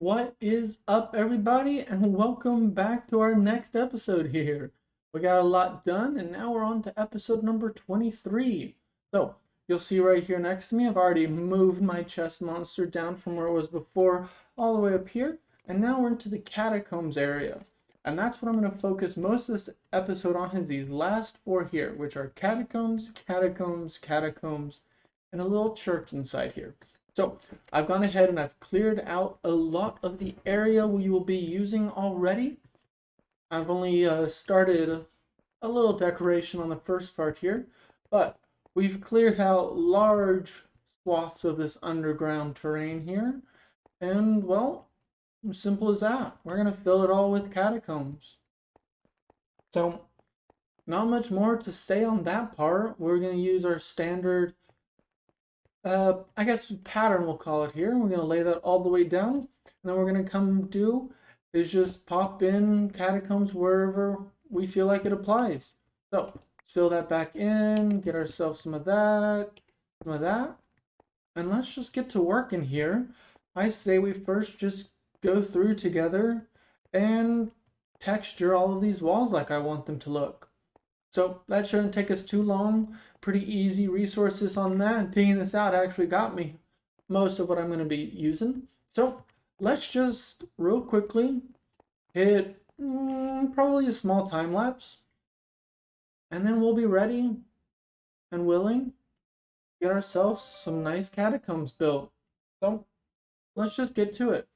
What is up, everybody, and welcome back to our next episode here. We got a lot done, and now we're on to episode number 23. So, you'll see right here next to me, I've already moved my chest monster down from where it was before all the way up here, and now we're into the Catacombs area. And that's what I'm going to focus most of this episode on is these last four here, which are Catacombs, Catacombs, Catacombs, and a little church inside here. So I've gone ahead and I've cleared out a lot of the area we will be using already. I've only started a little decoration on the first part here, but we've cleared out large swaths of this underground terrain here. And well, simple as that. We're going to fill it all with catacombs. So not much more to say on that part. We're going to use our standard I guess pattern we'll call it here. We're going to lay that all the way down. And then we're going to come do is just pop in catacombs wherever we feel like it applies. So let's fill that back in, get ourselves some of that, and let's just get to work in here. I say we first just go through together and texture all of these walls like I want them to look. So that shouldn't take us too long. Pretty easy resources on that. Digging this out actually got me most of what I'm going to be using. So let's just real quickly hit probably a small time lapse. And then we'll be ready and willing to get ourselves some nice catacombs built. So let's just get to it.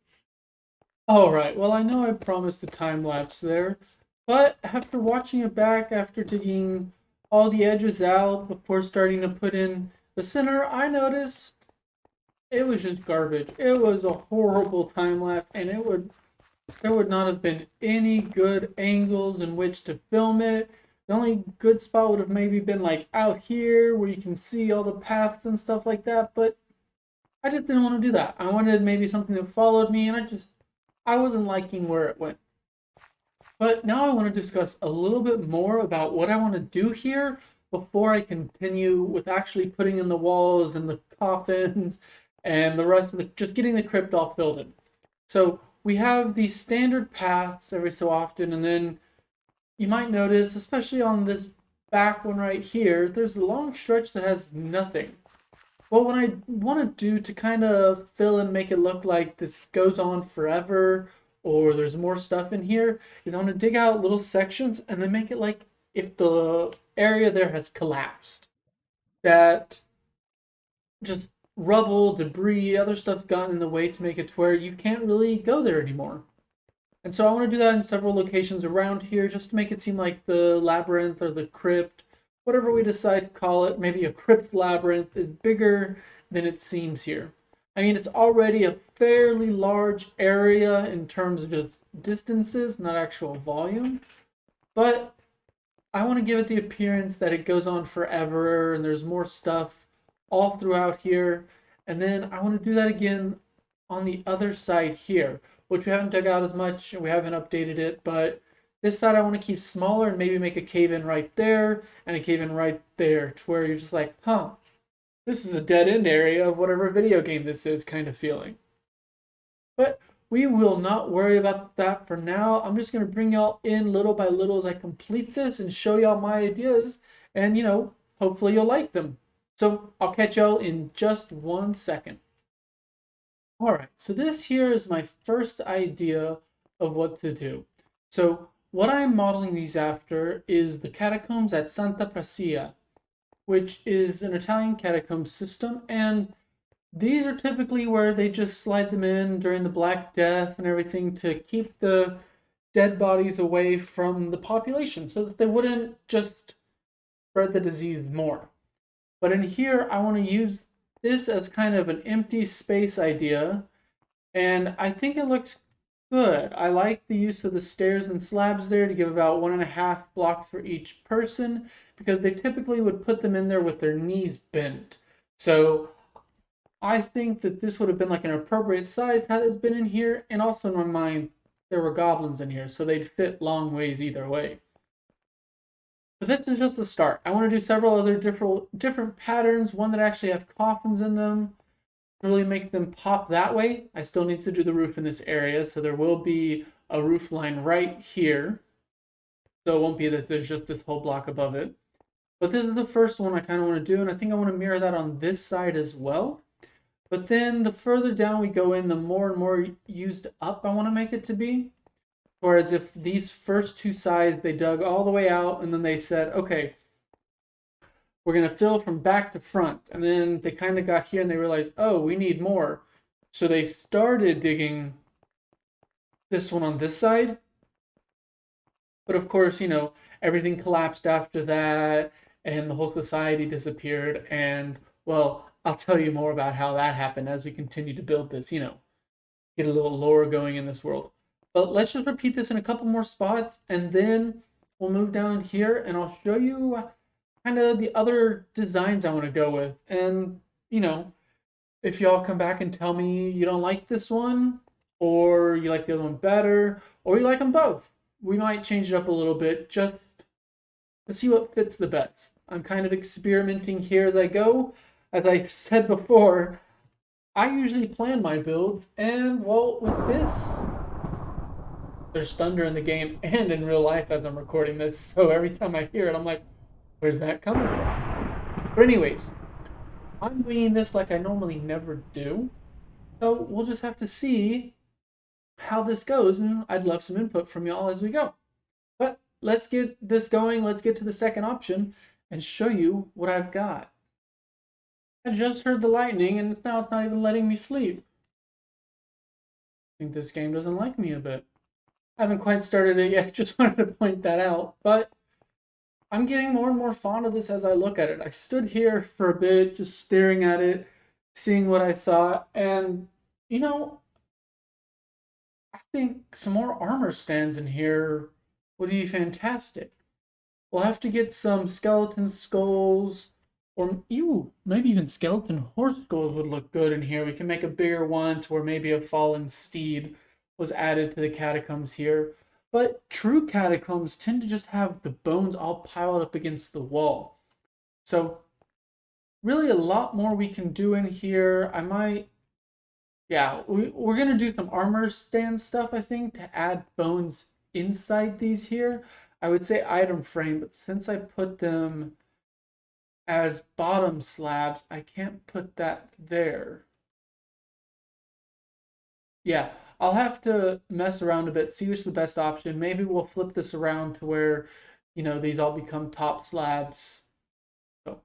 Alright, well I know I promised a time lapse there. But after watching it back, after digging all the edges out before starting to put in the center, I noticed it was just garbage. It was a horrible time lapse, and there would not have been any good angles in which to film it. The only good spot would have maybe been like out here where you can see all the paths and stuff like that, but I just didn't want to do that. I wanted maybe something that followed me, and I wasn't liking where it went. But now I want to discuss a little bit more about what I want to do here before I continue with actually putting in the walls and the coffins and the rest of the, just getting the crypt all filled in. So we have these standard paths every so often, and then you might notice, especially on this back one right here, there's a long stretch that has nothing. Well, what I want to do to kind of fill and make it look like this goes on forever or there's more stuff in here is I want to dig out little sections and then make it like if the area there has collapsed. That just rubble, debris, other stuff's gotten in the way to make it to where you can't really go there anymore. And so I want to do that in several locations around here just to make it seem like the labyrinth or the crypt, whatever we decide to call it, maybe a crypt labyrinth, is bigger than it seems here. I mean, it's already a fairly large area in terms of just distances, not actual volume. But I want to give it the appearance that it goes on forever and there's more stuff all throughout here. And then I want to do that again on the other side here, which we haven't dug out as much. We haven't updated it, but this side I want to keep smaller and maybe make a cave in right there and a cave in right there to where you're just like, huh, this is a dead end area of whatever video game this is kind of feeling. But we will not worry about that for now. I'm just going to bring y'all in little by little as I complete this and show y'all my ideas. And, hopefully you'll like them. So I'll catch y'all in just 1 second. Alright, so this here is my first idea of what to do. So what I'm modeling these after is the catacombs at Santa Pracia, which is an Italian catacomb system, and these are typically where they just slide them in during the Black Death and everything to keep the dead bodies away from the population so that they wouldn't just spread the disease more. But in here, I want to use this as kind of an empty space idea, and I think it looks good. I like the use of the stairs and slabs there to give about 1.5 blocks for each person because they typically would put them in there with their knees bent. So I think that this would have been like an appropriate size had this been in here, and also in my mind, there were goblins in here, so they'd fit long ways either way. But this is just the start. I want to do several other different patterns, one that actually have coffins in them, To really make them pop that way, I still need to do the roof in this area. So there will be a roof line right here. So it won't be that there's just this whole block above it. But this is the first one I kind of want to do, and I think I want to mirror that on this side as well. But then the further down we go in, the more and more used up I want to make it to be. Whereas if these first two sides, they dug all the way out, and then they said, okay, we're going to fill from back to front. And then they kind of got here and they realized, oh, we need more. So they started digging this one on this side. But of course, everything collapsed after that and the whole society disappeared. And, well, I'll tell you more about how that happened as we continue to build this, get a little lore going in this world. But let's just repeat this in a couple more spots, and then we'll move down here and I'll show you kind of the other designs I want to go with. And, if y'all come back and tell me you don't like this one, or you like the other one better, or you like them both, we might change it up a little bit just to see what fits the best. I'm kind of experimenting here as I go. As I said before, I usually plan my builds, and well, with this, there's thunder in the game and in real life as I'm recording this, so every time I hear it, I'm like, where's that coming from? But anyways, I'm winging this like I normally never do, so we'll just have to see how this goes, and I'd love some input from y'all as we go. But let's get this going. Let's get to the second option and show you what I've got. I just heard the lightning, and now it's not even letting me sleep. I think this game doesn't like me a bit. I haven't quite started it yet, just wanted to point that out. But I'm getting more and more fond of this as I look at it. I stood here for a bit, just staring at it, seeing what I thought, and, I think some more armor stands in here would be fantastic. We'll have to get some skeleton skulls, or maybe even skeleton horse skulls would look good in here. We can make a bigger one to where maybe a fallen steed was added to the catacombs here. But true catacombs tend to just have the bones all piled up against the wall. So really a lot more we can do in here. We're going to do some armor stand stuff, I think, to add bones inside these here. I would say item frame, but since I put them as bottom slabs, I can't put that there. Yeah, I'll have to mess around a bit, see what's the best option. Maybe we'll flip this around to where, these all become top slabs. So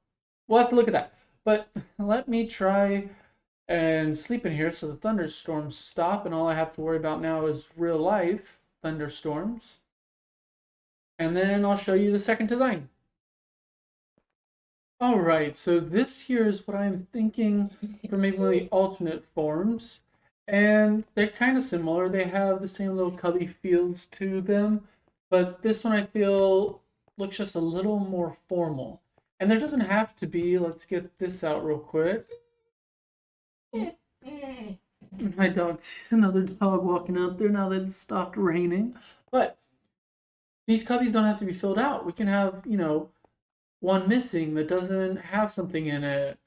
we'll have to look at that. But let me try and sleep in here so the thunderstorms stop, and all I have to worry about now is real life thunderstorms. And then I'll show you the second design. All right, so this here is what I'm thinking for maybe one of the alternate forms. And they're kind of similar. They have the same little cubby feels to them. But this one I feel looks just a little more formal. And there doesn't have to be. Let's get this out real quick. My dog, another dog walking out there now that it's stopped raining. But these cubbies don't have to be filled out. We can have, one missing that doesn't have something in it.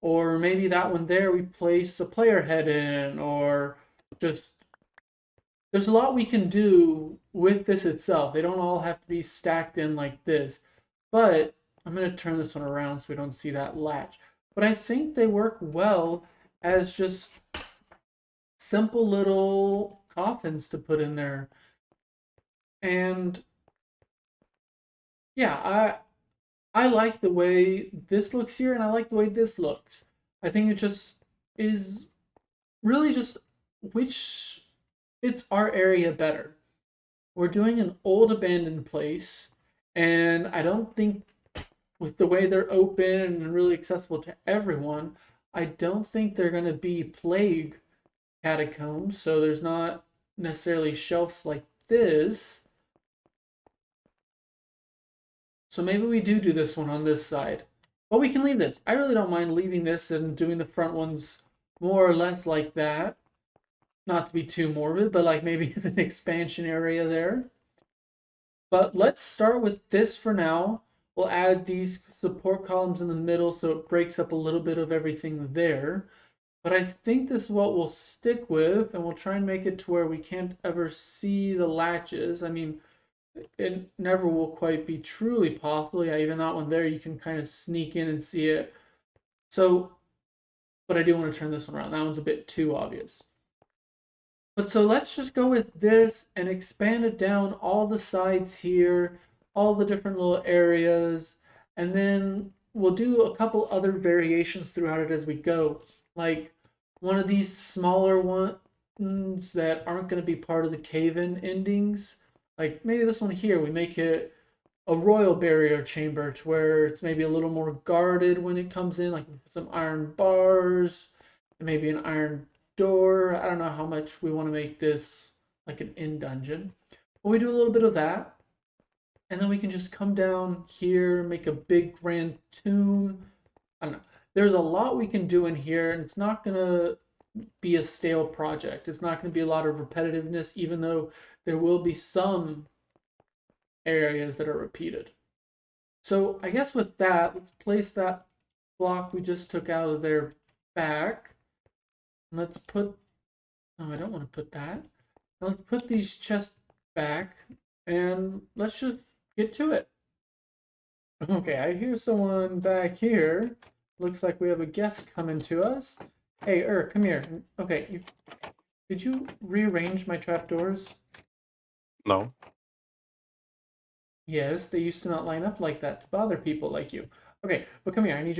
Or maybe that one there we place a player head in, or just there's a lot we can do with this itself. They don't all have to be stacked in like this. But I'm going to turn this one around so we don't see that latch. But I think they work well as just simple little coffins to put in there. And yeah, I like the way this looks here, and I like the way this looks. I think it just is really just which fits our area better. We're doing an old abandoned place, and I don't think with the way they're open and really accessible to everyone, I don't think they're going to be plague catacombs, so there's not necessarily shelves like this. So maybe we do this one on this side. But we can leave this. I really don't mind leaving this and doing the front ones more or less like that. Not to be too morbid, but like maybe it's an expansion area there. But let's start with this for now. We'll add these support columns in the middle so it breaks up a little bit of everything there. But I think this is what we'll stick with, and we'll try and make it to where we can't ever see the latches. I mean, it never will quite be truly possible. Yeah, even that one there, you can kind of sneak in and see it. So, but I do want to turn this one around. That one's a bit too obvious. But so let's just go with this and expand it down all the sides here, all the different little areas, and then we'll do a couple other variations throughout it as we go. Like one of these smaller ones that aren't going to be part of the cave-in endings. Like maybe this one here, we make it a royal barrier chamber to where it's maybe a little more guarded when it comes in, like some iron bars, and maybe an iron door. I don't know how much we want to make this like an in dungeon, but we do a little bit of that, and then we can just come down here, make a big grand tomb. I don't know. There's a lot we can do in here, and it's not gonna be a stale project. It's not gonna be a lot of repetitiveness, even though there will be some areas that are repeated. So I guess with that, let's place that block we just took out of there back. Let's put, no, I don't want to put that. Now let's put these chests back and let's just get to it. Okay, I hear someone back here. Looks like we have a guest coming to us. Hey, come here. Okay, did you rearrange my trapdoors? No. Yes, they used to not line up like that to bother people like you. Okay, but come here. I need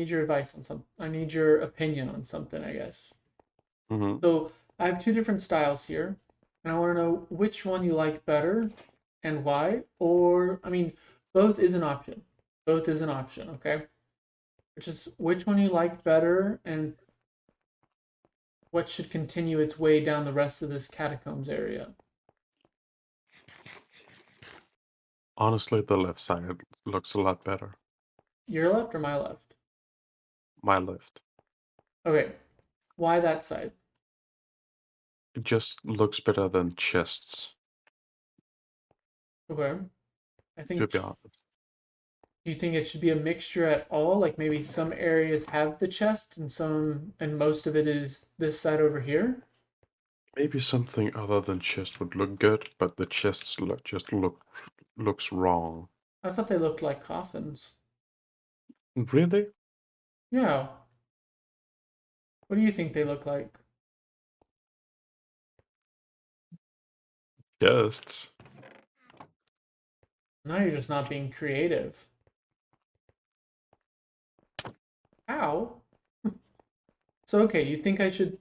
your advice on some. I need your opinion on something, I guess. Hmm. So I have two different styles here, and I want to know which one you like better and why. Or I mean, both is an option. Both is an option. Okay, which one you like better and what should continue its way down the rest of this catacombs area. Honestly, the left side looks a lot better. Your left or my left? My left. Okay, why that side? It just looks better than chests, Okay, I to think be honest. do you think it should be a mixture at all? Like maybe some areas have the chest and most of it is this side over here? Maybe something other than chest would look good, but the chests looks wrong. I thought they looked like coffins. Really? Yeah. What do you think they look like? Chests. Now you're just not being creative. Ow. So okay, you think I should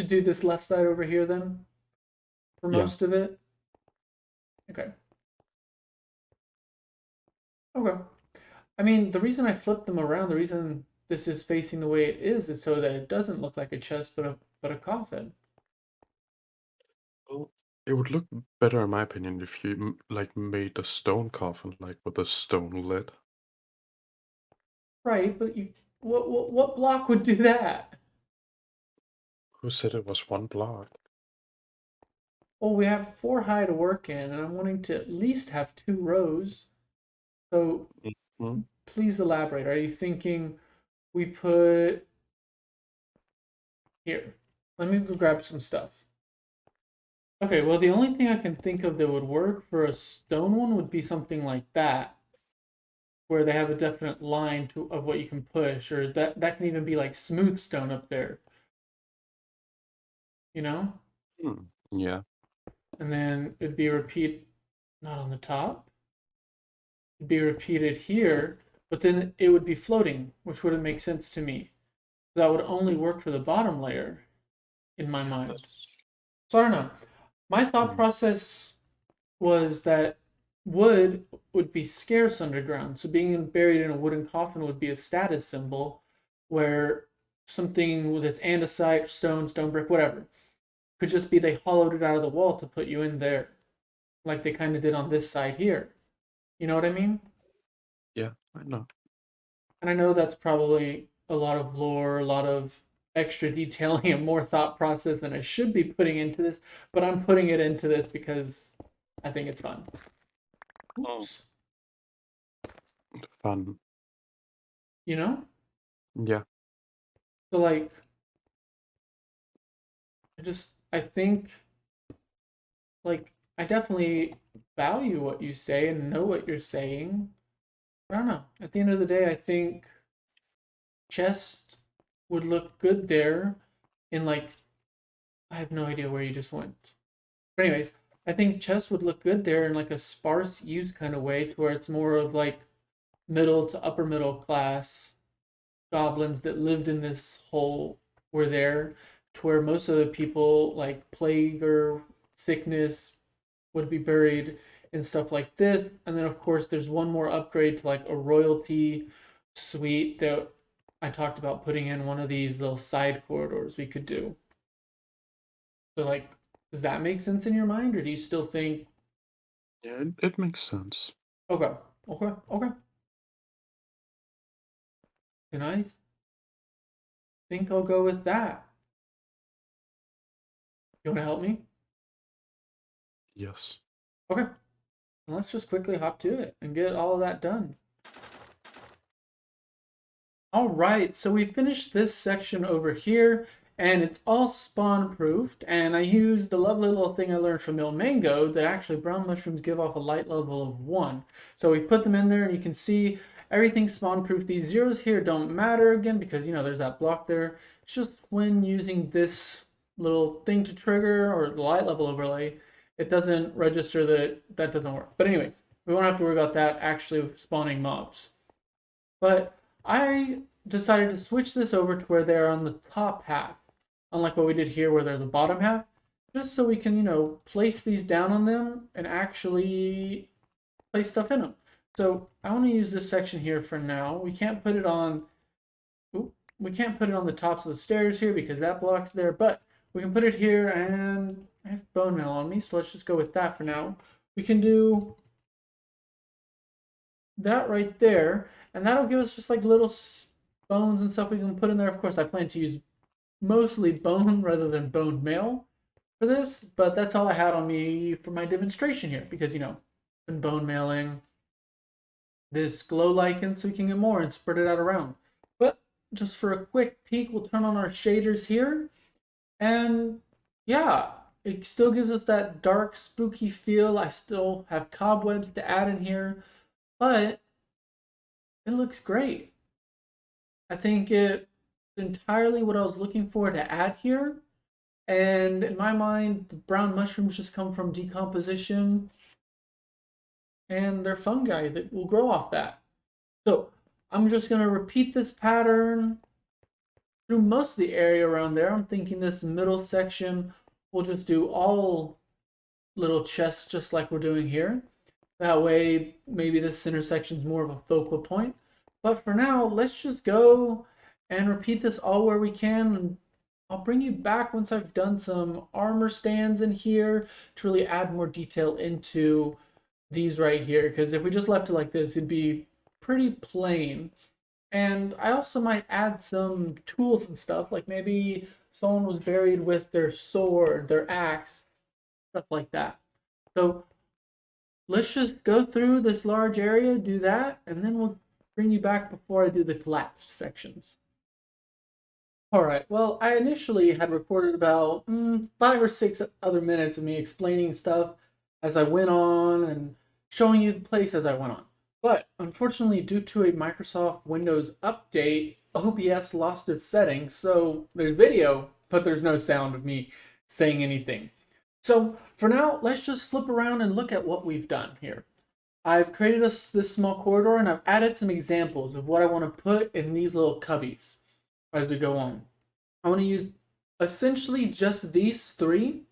do this left side over here then? For Yeah. most of it? Okay. Okay. I mean, the reason I flipped them around, the reason this is facing the way it is so that it doesn't look like a chest but a coffin. Well, it would look better in my opinion if you like made a stone coffin, like with a stone lid. Right, but what block would do that? Who said it was one block? Well, we have 4 high to work in, and I'm wanting to at least have 2 rows. So Hmm. please elaborate. Are you thinking we put here? Let me go grab some stuff. Okay, well, the only thing I can think of that would work for a stone one would be something like that, where they have a definite line of what you can push, or that can even be like smooth stone up there, you know? Hmm. Yeah. And then it'd be repeat, not on the top, it'd be repeated here, but then it would be floating, which wouldn't make sense to me. That would only work for the bottom layer in my mind. That's, So I don't know. My thought hmm. process was that wood would be scarce underground. So being buried in a wooden coffin would be a status symbol where something that's andesite, stone brick, whatever, could just be they hollowed it out of the wall to put you in there, like they kind of did on this side here. You know what I mean? Yeah, I know. And I know that's probably a lot of lore, a lot of extra detailing and more thought process than I should be putting into this, but I'm putting it into this because I think it's fun. Oh, Oops. fun. You know? Yeah. So like I think like I definitely value what you say and know what you're saying. I don't know. At the end of the day, I think chest would look good there in like I have no idea where you just went. But anyways, I think chest would look good there in like a sparse use kind of way to where it's more of like middle to upper middle class goblins that lived in this hole were there to where most of the people like plague or sickness would be buried and stuff like this. And then of course there's one more upgrade to like a royalty suite that I talked about putting in one of these little side corridors we could do. So like does that make sense in your mind or do you still think Yeah, it makes sense. okay, okay. And I think I'll go with that. You want to help me? Yes. Okay. Let's just quickly hop to it and get all of that done. All right, so we finished this section over here, and it's all spawn proofed. And I used the lovely little thing I learned from Il Mango that actually brown mushrooms give off a light level of 1. So we put them in there, and you can see everything's spawn proof. These zeros here don't matter again because there's that block there. It's just when using this little thing to trigger or the light level overlay, it doesn't register that doesn't work. But anyways, we won't have to worry about that actually spawning mobs. But I decided to switch this over to where they're on the top half, unlike what we did here where they're the bottom half, just so we can, place these down on them and actually place stuff in them. So I want to use this section here for now. We can't put it on, we can't put it on the tops of the stairs here because that blocks there, but we can put it here and I have bone meal on me, so let's just go with that for now. We can do that right there, and that'll give us just like little bones and stuff we can put in there. Of course, I plan to use mostly bone rather than bone mail for this, but that's all I had on me for my demonstration here because been bone mailing this glow lichen so we can get more and spread it out around. But just for a quick peek, we'll turn on our shaders here, and yeah, it still gives us that dark, spooky feel. I still have cobwebs to add in here, but it looks great. I think it's entirely what I was looking for to add here. And in my mind, the brown mushrooms just come from decomposition and they're fungi that will grow off that. So I'm just going to repeat this pattern through most of the area around there. I'm thinking this middle section we'll just do all little chests just like we're doing here. That way, maybe this center section is more of a focal point. But for now, let's just go and repeat this all where we can. And I'll bring you back once I've done some armor stands in here to really add more detail into these right here. Because if we just left it like this, it'd be pretty plain. And I also might add some tools and stuff, like maybe someone was buried with their sword, their axe, stuff like that. So let's just go through this large area, do that, and then we'll bring you back before I do the collapsed sections. All right, well, I initially had recorded about 5 or 6 other minutes of me explaining stuff as I went on and showing you the place as I went on. But unfortunately, due to a Microsoft Windows update, OBS lost its settings, so there's video, but there's no sound of me saying anything. So for now, let's just flip around and look at what we've done here. I've created this small corridor and I've added some examples of what I want to put in these little cubbies as we go on. I want to use essentially just these 3,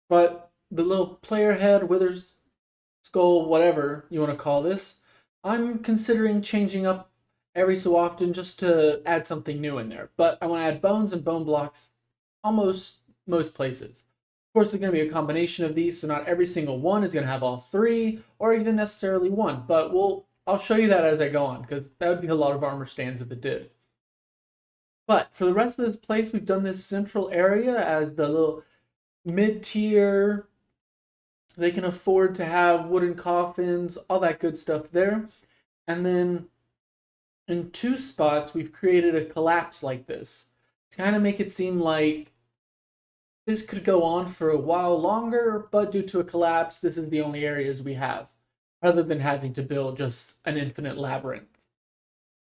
but the little player head, withers, skull, whatever you want to call this, I'm considering changing up every so often just to add something new in there. But I want to add bones and bone blocks almost most places. Of course, there's going to be a combination of these, so not every single one is going to have all 3, or even necessarily 1. But I'll show you that as I go on, because that would be a lot of armor stands if it did. But for the rest of this place, we've done this central area as the little mid-tier. They can afford to have wooden coffins, all that good stuff there. And then in 2 spots, we've created a collapse like this. to kind of make it seem like this could go on for a while longer, but due to a collapse, this is the only areas we have, rather than having to build just an infinite labyrinth.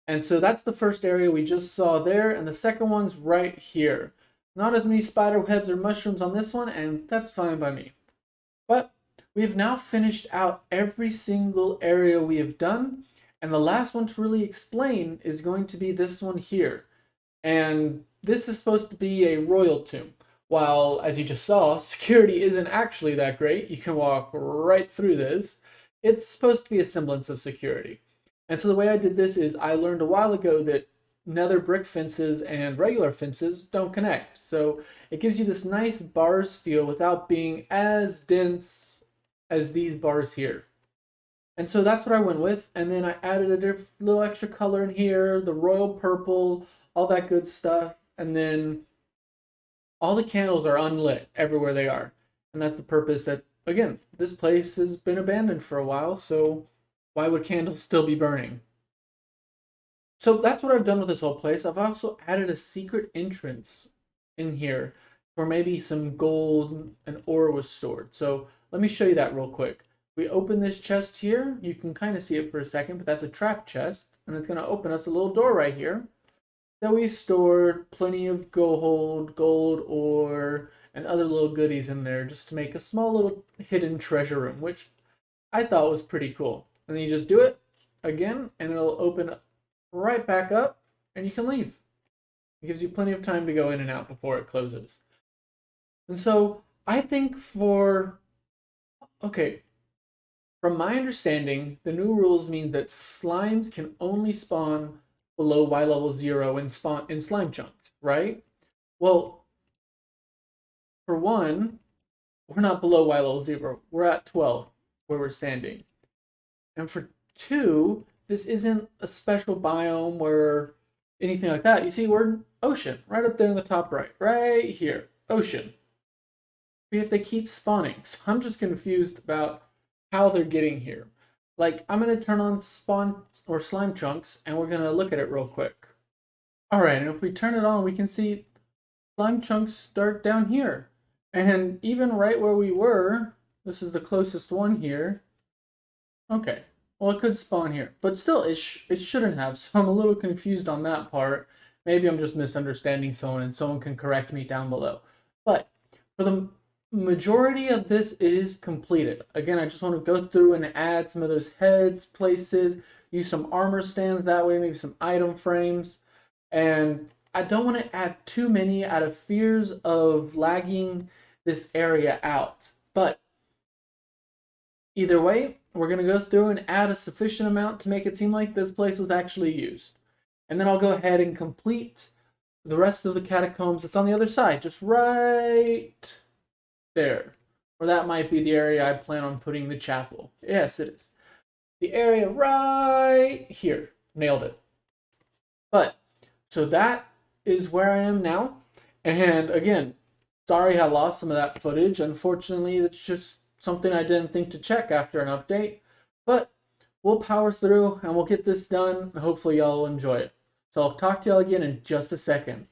And so that's the first area we just saw there, and the second one's right here. Not as many spider webs or mushrooms on this one, and that's fine by me. But we have now finished out every single area we have done, and the last one to really explain is going to be this one here. And this is supposed to be a royal tomb. While, as you just saw, security isn't actually that great, you can walk right through this, it's supposed to be a semblance of security. And so the way I did this is I learned a while ago that nether brick fences and regular fences don't connect. So it gives you this nice bars feel without being as dense as these bars here. And so that's what I went with. And then I added a little extra color in here, the royal purple, all that good stuff. And then all the candles are unlit everywhere they are. And that's the purpose that, again, this place has been abandoned for a while. So why would candles still be burning? So that's what I've done with this whole place. I've also added a secret entrance in here where maybe some gold and ore was stored. So let me show you that real quick. We open this chest here. You can kind of see it for a second, but that's a trap chest. And it's going to open us a little door right here that we stored plenty of gold ore, and other little goodies in there just to make a small little hidden treasure room, which I thought was pretty cool. And then you just do it again, and it'll open right back up, and you can leave. It gives you plenty of time to go in and out before it closes. And so I think okay, from my understanding, the new rules mean that slimes can only spawn below Y level 0 in slime chunks, right? Well, for one, we're not below Y level 0. We're at 12 where we're standing. And for two, this isn't a special biome where anything like that. You see, we're ocean, right up there in the top right here, ocean. Yet they keep spawning. So I'm just confused about how they're getting here. Like, I'm going to turn on spawn or slime chunks, and we're going to look at it real quick. All right, and if we turn it on, we can see slime chunks start down here. And even right where we were, this is the closest one here. Okay, well, it could spawn here, but still, it shouldn't have, so I'm a little confused on that part. Maybe I'm just misunderstanding someone, and someone can correct me down below. But for the majority of this, it is completed. Again, I just want to go through and add some of those heads, places, use some armor stands that way, maybe some item frames. And I don't want to add too many out of fears of lagging this area out. But either way, we're going to go through and add a sufficient amount to make it seem like this place was actually used. And then I'll go ahead and complete the rest of the catacombs that's on the other side, just right there. Or that might be the area I plan on putting the chapel. Yes, it is. The area right here. Nailed it. But, so that is where I am now. And again, sorry I lost some of that footage. Unfortunately, it's just something I didn't think to check after an update. But we'll power through and we'll get this done. And hopefully y'all will enjoy it. So I'll talk to y'all again in just a second.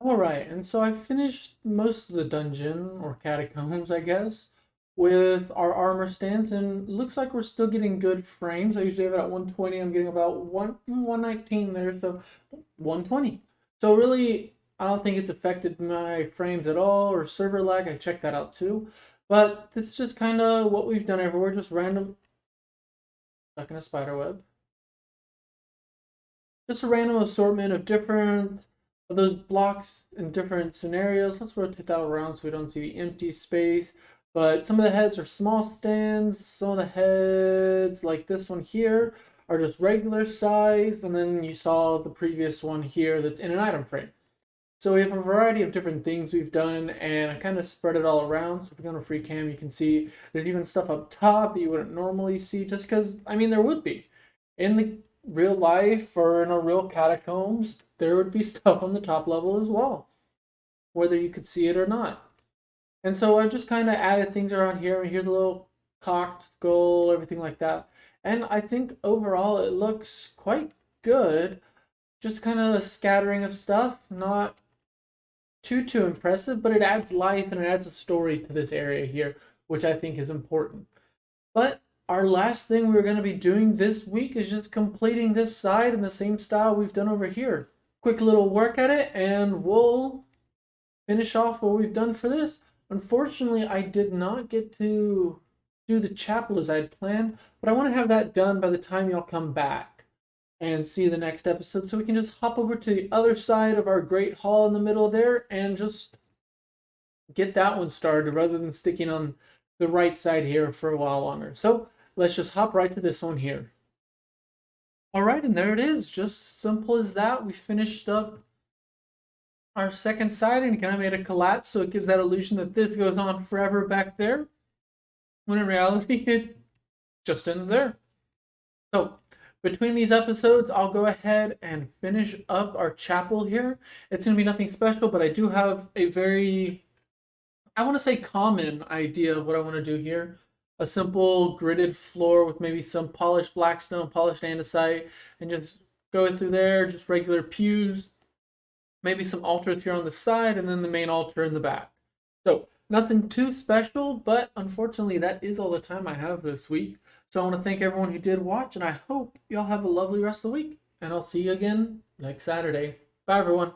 Alright, and so I finished most of the dungeon, or catacombs, I guess, with our armor stands, and it looks like we're still getting good frames. I usually have it at 120, I'm getting about 119 there, so 120. So really, I don't think it's affected my frames at all, or server lag, I checked that out too. But this is just kind of what we've done everywhere, just random, stuck in a spider web. Just a random assortment of different those blocks in different scenarios. Let's rotate that around so we don't see the empty space. But some of the heads are small stands. Some of the heads, like this one here, are just regular size. And then you saw the previous one here that's in an item frame. So we have a variety of different things we've done, and I kind of spread it all around. So if you go to free cam, you can see there's even stuff up top that you wouldn't normally see, just because, I mean, there would be. In the real life or in a real catacombs, there would be stuff on the top level as well, whether you could see it or not. And so I just kind of added things around here. Here's a little cocked skull, everything like that. And I think overall it looks quite good. just kind of a scattering of stuff, not too impressive, but it adds life and it adds a story to this area here, which I think is important. But our last thing we're going to be doing this week is just completing this side in the same style we've done over here. Quick little work at it, and we'll finish off what we've done for this. Unfortunately, I did not get to do the chapel as I had planned, but I want to have that done by the time y'all come back and see the next episode, so we can just hop over to the other side of our great hall in the middle there and just get that one started rather than sticking on the right side here for a while longer. So let's just hop right to this one here. All right, and there it is. Just simple as that. We finished up our second side and kind of made a collapse, so it gives that illusion that this goes on forever back there, when in reality it just ends there. So between these episodes, I'll go ahead and finish up our chapel here. It's going to be nothing special, but I do have a very, I want to say, common idea of what I want to do here. A simple gridded floor with maybe some polished black stone, polished andesite, and just go through there, just regular pews, maybe some altars here on the side, and then the main altar in the back. So nothing too special, but unfortunately that is all the time I have this week. So I want to thank everyone who did watch, and I hope y'all have a lovely rest of the week. And I'll see you again next Saturday. Bye, everyone.